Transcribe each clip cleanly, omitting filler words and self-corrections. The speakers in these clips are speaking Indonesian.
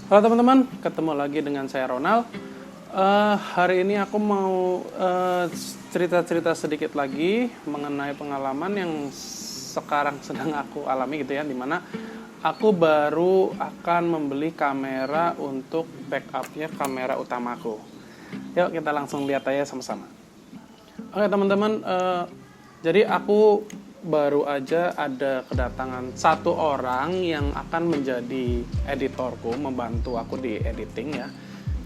Halo teman-teman, ketemu lagi dengan saya Ronald. Hari ini aku mau cerita-cerita sedikit lagi mengenai pengalaman yang sekarang sedang aku alami gitu ya, dimana aku baru akan membeli kamera untuk backupnya kamera utamaku. Yuk kita langsung lihat aja sama-sama. Oke teman-teman, jadi aku baru aja ada kedatangan satu orang yang akan menjadi editorku, membantu aku di editing ya.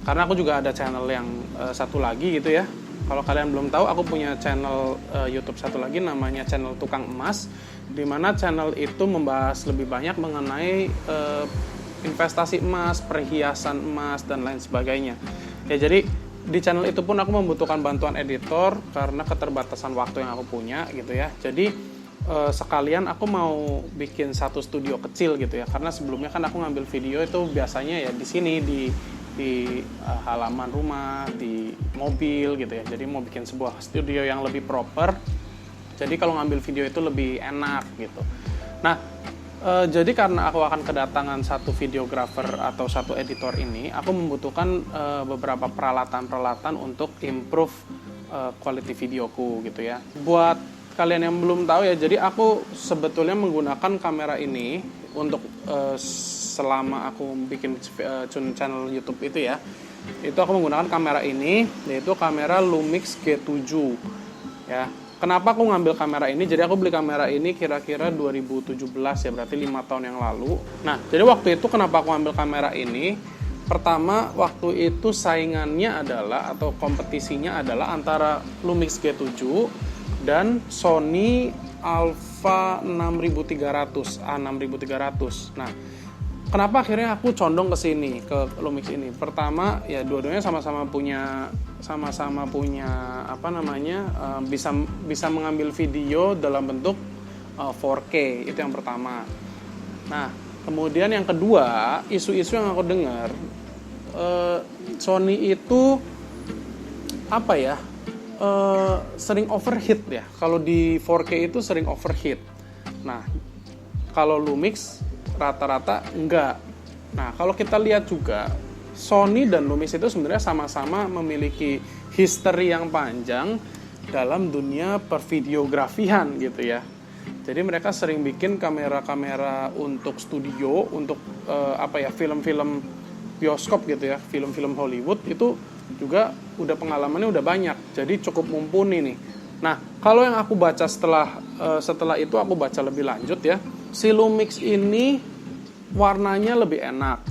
Karena aku juga ada channel yang satu lagi gitu ya. Kalau kalian belum tahu, aku punya channel YouTube satu lagi namanya channel Tukang Emas, di mana channel itu membahas lebih banyak mengenai investasi emas, perhiasan emas dan lain sebagainya. Ya jadi di channel itu pun aku membutuhkan bantuan editor karena keterbatasan waktu yang aku punya gitu ya. Jadi sekalian aku mau bikin satu studio kecil gitu ya, karena sebelumnya kan aku ngambil video itu biasanya ya di sini di halaman rumah, di mobil gitu ya. Jadi mau bikin sebuah studio yang lebih proper, jadi kalau ngambil video itu lebih enak gitu. Nah jadi karena aku akan kedatangan satu videographer atau satu editor ini, aku membutuhkan beberapa peralatan untuk improve quality videoku gitu ya. Buat kalian yang belum tahu ya, jadi aku sebetulnya menggunakan kamera ini untuk selama aku bikin channel YouTube itu ya. Itu aku menggunakan kamera ini, yaitu kamera Lumix G7 ya. Kenapa aku ngambil kamera ini? Jadi aku beli kamera ini kira-kira 2017 ya, berarti 5 tahun yang lalu. Nah, jadi waktu itu kenapa aku ngambil kamera ini? Pertama, waktu itu saingannya adalah, atau kompetisinya adalah antara Lumix G7 dan Sony Alpha 6300, A6300. Nah, kenapa akhirnya aku condong ke sini, ke Lumix ini? Pertama, ya dua-duanya sama-sama punya bisa mengambil video dalam bentuk 4K, itu yang pertama. Nah, kemudian yang kedua, isu-isu yang aku dengar, Sony itu sering overheat ya. Kalau di 4K itu sering overheat. Nah, kalau Lumix rata-rata enggak. Nah, kalau kita lihat juga, Sony dan Lumix itu sebenarnya sama-sama memiliki history yang panjang dalam dunia pervideografian gitu ya. Jadi mereka sering bikin kamera-kamera untuk studio, untuk film-film bioskop gitu ya, film-film Hollywood itu juga udah pengalamannya udah banyak, jadi cukup mumpuni nih. Nah, kalau yang aku baca setelah itu aku baca lebih lanjut ya, si Lumix ini warnanya lebih enak.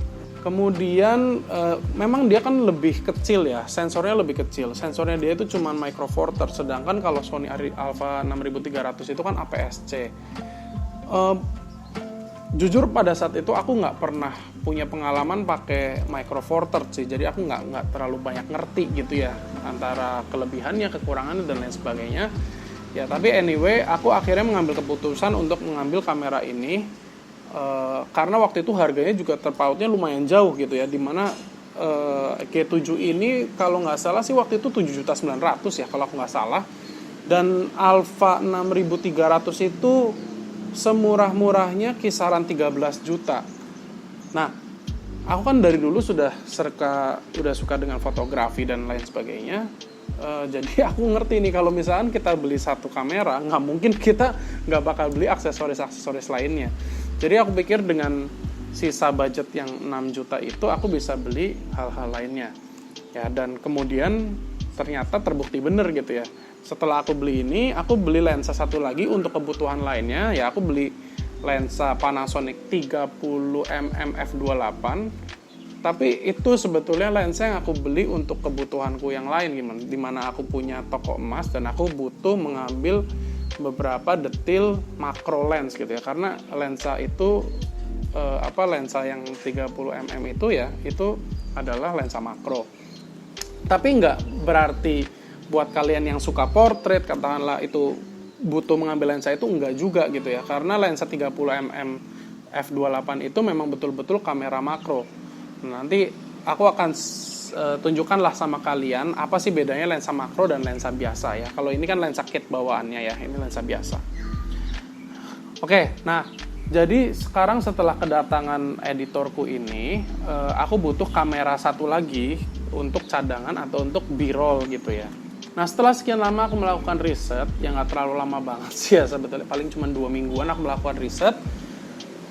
Kemudian memang dia kan lebih kecil ya, sensornya lebih kecil. Sensornya dia itu cuma micro four thirds, sedangkan kalau Sony Alpha 6300 itu kan APS-C. Jujur pada saat itu aku nggak pernah punya pengalaman pakai micro four thirds sih, jadi aku nggak terlalu banyak ngerti gitu ya antara kelebihannya, kekurangannya dan lain sebagainya ya. Tapi anyway, aku akhirnya mengambil keputusan untuk mengambil kamera ini karena waktu itu harganya juga terpautnya lumayan jauh gitu ya, dimana G7 ini kalau nggak salah sih waktu itu 7.900.000 ya kalau aku nggak salah, dan Alpha 6300 itu semurah-murahnya kisaran 13 juta. Nah, aku kan dari dulu sudah suka dengan fotografi dan lain sebagainya. Jadi aku ngerti nih kalau misalkan kita beli satu kamera, nggak mungkin kita nggak bakal beli aksesoris lainnya. Jadi aku pikir dengan sisa budget yang 6 juta itu aku bisa beli hal-hal lainnya. Ya, dan kemudian ternyata terbukti bener gitu ya. Setelah aku beli ini, aku beli lensa satu lagi untuk kebutuhan lainnya. Ya, aku beli lensa Panasonic 30mm f2.8. Tapi itu sebetulnya lensa yang aku beli untuk kebutuhanku yang lain, dimana aku punya toko emas dan aku butuh mengambil beberapa detail makro lens gitu ya. Karena lensa itu lensa yang 30mm itu ya, itu adalah lensa makro. Tapi nggak berarti buat kalian yang suka portrait, katakanlah itu butuh mengambil lensa itu, enggak juga gitu ya. Karena lensa 30mm f2.8 itu memang betul-betul kamera makro. Nanti aku akan tunjukkanlah sama kalian apa sih bedanya lensa makro dan lensa biasa ya. Kalau ini kan lensa kit bawaannya ya, ini lensa biasa. Oke, nah Jadi sekarang setelah kedatangan editorku ini, aku butuh kamera satu lagi untuk cadangan atau untuk B-roll gitu ya. Nah setelah sekian lama aku melakukan riset, yang gak terlalu lama banget sih ya sebetulnya, paling cuma 2 mingguan aku melakukan riset.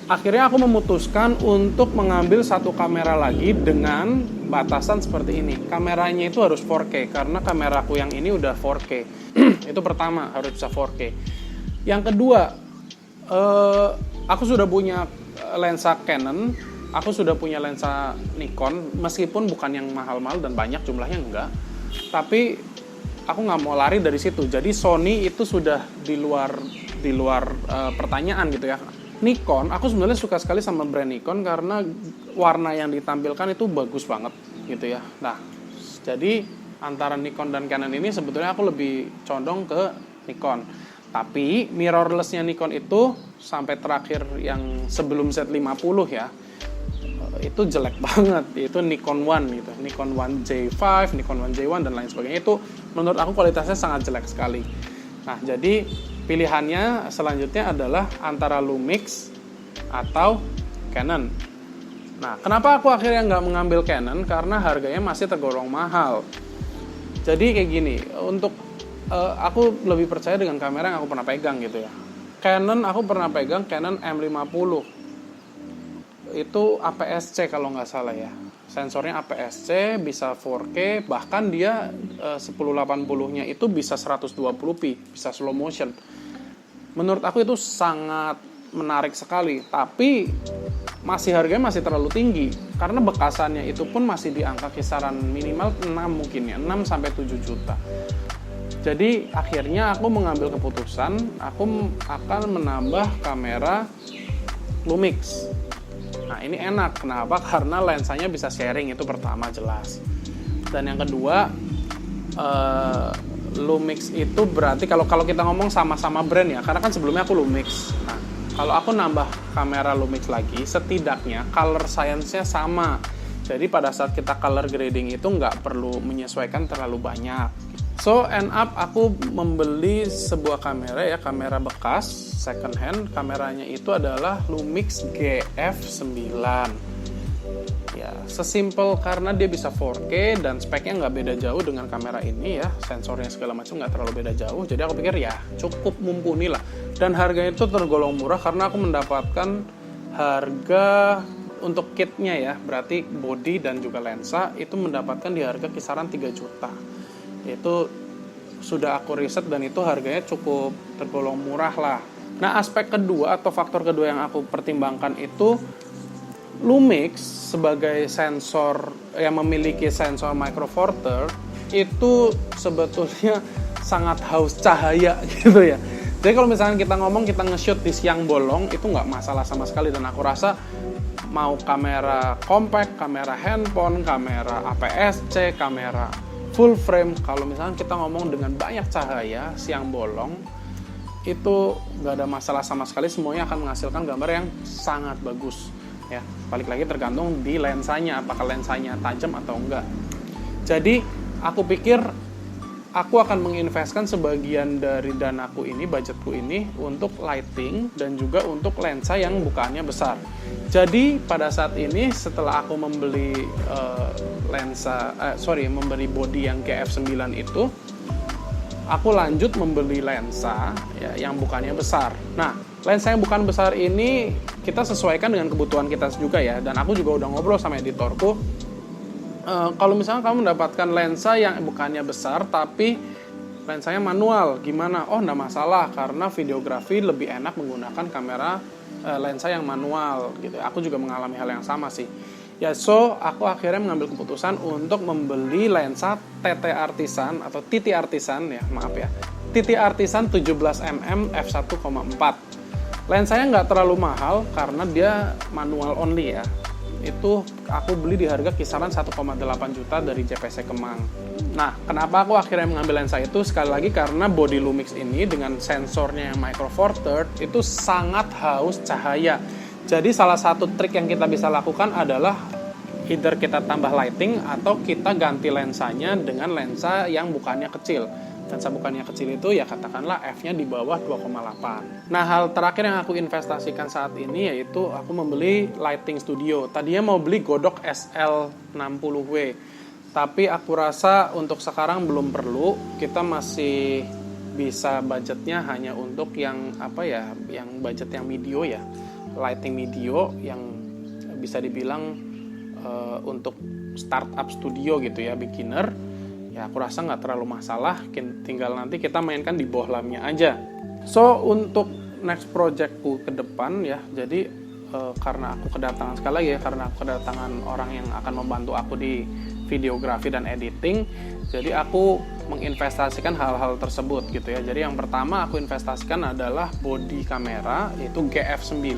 Akhirnya aku memutuskan untuk mengambil satu kamera lagi dengan batasan seperti ini. Kameranya itu harus 4K, karena kameraku yang ini udah 4K. Itu pertama, harus bisa 4K. Yang kedua, aku sudah punya lensa Canon, aku sudah punya lensa Nikon, meskipun bukan yang mahal-mahal dan banyak jumlahnya enggak. Tapi aku nggak mau lari dari situ. Jadi Sony itu sudah di luar pertanyaan gitu ya. Nikon, aku sebenarnya suka sekali sama brand Nikon karena warna yang ditampilkan itu bagus banget gitu ya. Nah, jadi antara Nikon dan Canon ini sebetulnya aku lebih condong ke Nikon. Tapi mirrorless-nya Nikon itu sampai terakhir yang sebelum Z50 ya, itu jelek banget. Itu Nikon One gitu, Nikon One J5, Nikon One J1 dan lain sebagainya. Itu menurut aku kualitasnya sangat jelek sekali. Nah, jadi pilihannya selanjutnya adalah antara Lumix atau Canon. Nah, kenapa aku akhirnya nggak mengambil Canon? Karena harganya masih tergolong mahal. Jadi kayak gini, untuk aku lebih percaya dengan kamera yang aku pernah pegang gitu ya. Canon, aku pernah pegang Canon M50. Itu APS-C kalau nggak salah ya. Sensornya APS-C, bisa 4K, bahkan dia 1080-nya itu bisa 120p, bisa slow motion. Menurut aku itu sangat menarik sekali, tapi harganya masih terlalu tinggi, karena bekasannya itu pun masih di angka kisaran minimal 6 mungkin ya, 6-7 juta. Jadi akhirnya aku mengambil keputusan, aku akan menambah kamera Lumix. Nah ini enak, kenapa? Karena lensanya bisa sharing, itu pertama jelas. Dan yang kedua, Lumix itu berarti kalau kita ngomong sama-sama brand ya, karena kan sebelumnya aku Lumix. Nah kalau aku nambah kamera Lumix lagi, setidaknya color science-nya sama. Jadi pada saat kita color grading itu nggak perlu menyesuaikan terlalu banyak. So end up aku membeli sebuah kamera ya, kamera bekas second hand. Kameranya itu adalah Lumix GF9. Ya, sesimpel karena dia bisa 4K dan speknya nggak beda jauh dengan kamera ini ya, sensornya segala macam nggak terlalu beda jauh. Jadi aku pikir ya cukup mumpuni lah. Dan harganya itu tergolong murah karena aku mendapatkan harga untuk kitnya ya, berarti body dan juga lensa itu mendapatkan di harga kisaran 3 juta. Itu sudah aku riset dan itu harganya cukup tergolong murah lah. Nah aspek kedua atau faktor kedua yang aku pertimbangkan itu Lumix sebagai sensor yang memiliki sensor micro four thirds itu sebetulnya sangat haus cahaya gitu ya. Jadi kalau misalnya kita ngomong kita nge-shoot di siang bolong itu nggak masalah sama sekali, dan aku rasa mau kamera compact, kamera handphone, kamera APS-C, kamera full frame, kalau misalnya kita ngomong dengan banyak cahaya siang bolong itu nggak ada masalah sama sekali, semuanya akan menghasilkan gambar yang sangat bagus ya. Balik lagi tergantung di lensanya, apakah lensanya tajam atau enggak. Jadi aku pikir aku akan menginvestkan sebagian dari danaku ini, budgetku ini untuk lighting dan juga untuk lensa yang bukaannya besar. Jadi pada saat ini setelah aku membeli membeli body yang GF9 itu, aku lanjut membeli lensa ya, yang bukannya besar. Nah, lensa yang bukan besar ini kita sesuaikan dengan kebutuhan kita juga ya. Dan aku juga udah ngobrol sama editorku. Kalau misalnya kamu mendapatkan lensa yang bukannya besar tapi lensanya manual, gimana? Oh, enggak masalah karena videografi lebih enak menggunakan kamera lensa yang manual gitu. Aku juga mengalami hal yang sama sih. Ya, so aku akhirnya mengambil keputusan untuk membeli lensa TT Artisan atau TT Artisan ya, maaf ya. TT Artisan 17mm f1.4. Lensanya nggak terlalu mahal karena dia manual only ya. Itu aku beli di harga kisaran 1,8 juta dari JPC Kemang. Nah, kenapa aku akhirnya mengambil lensa itu? Sekali lagi karena body Lumix ini dengan sensornya yang micro four thirds itu sangat haus cahaya. Jadi salah satu trik yang kita bisa lakukan adalah either kita tambah lighting atau kita ganti lensanya dengan lensa yang bukannya kecil. lensa bukannya kecil itu ya katakanlah f-nya di bawah 2,8. Nah, hal terakhir yang aku investasikan saat ini yaitu aku membeli lighting studio. Tadinya mau beli Godok SL60W, tapi aku rasa untuk sekarang belum perlu. Kita masih bisa budgetnya hanya untuk yang yang budget yang video ya, lighting video yang bisa dibilang untuk startup studio gitu ya, beginner. Ya aku rasa nggak terlalu masalah, tinggal nanti kita mainkan di bohlamnya aja. So untuk next projectku ke depan ya, jadi karena aku kedatangan sekali lagi ya, karena aku kedatangan orang yang akan membantu aku di videografi dan editing, jadi aku menginvestasikan hal-hal tersebut gitu ya. Jadi yang pertama aku investasikan adalah body kamera, yaitu GF9.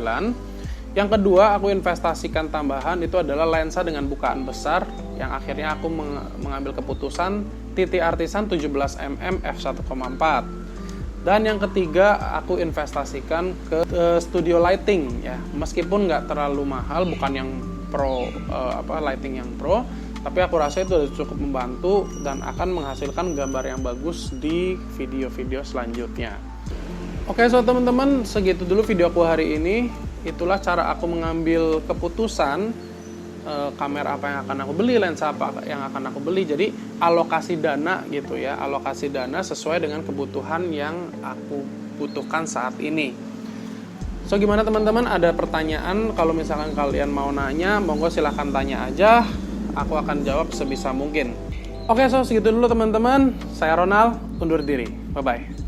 Yang kedua aku investasikan tambahan itu adalah lensa dengan bukaan besar, yang akhirnya aku mengambil keputusan TT Artisan 17mm f1,4. Dan yang ketiga aku investasikan ke studio lighting ya, meskipun nggak terlalu mahal, bukan yang pro lighting yang pro, tapi aku rasa itu sudah cukup membantu dan akan menghasilkan gambar yang bagus di video-video selanjutnya. Oke, so teman-teman, segitu dulu videoku hari ini. Itulah cara aku mengambil keputusan kamera apa yang akan aku beli, lensa apa yang akan aku beli. Jadi alokasi dana gitu ya, alokasi dana sesuai dengan kebutuhan yang aku butuhkan saat ini. So gimana teman-teman, ada pertanyaan? Kalau misalkan kalian mau nanya, monggo silahkan tanya aja, aku akan jawab sebisa mungkin. Oke, so segitu dulu teman-teman. Saya Ronald, undur diri. Bye-bye.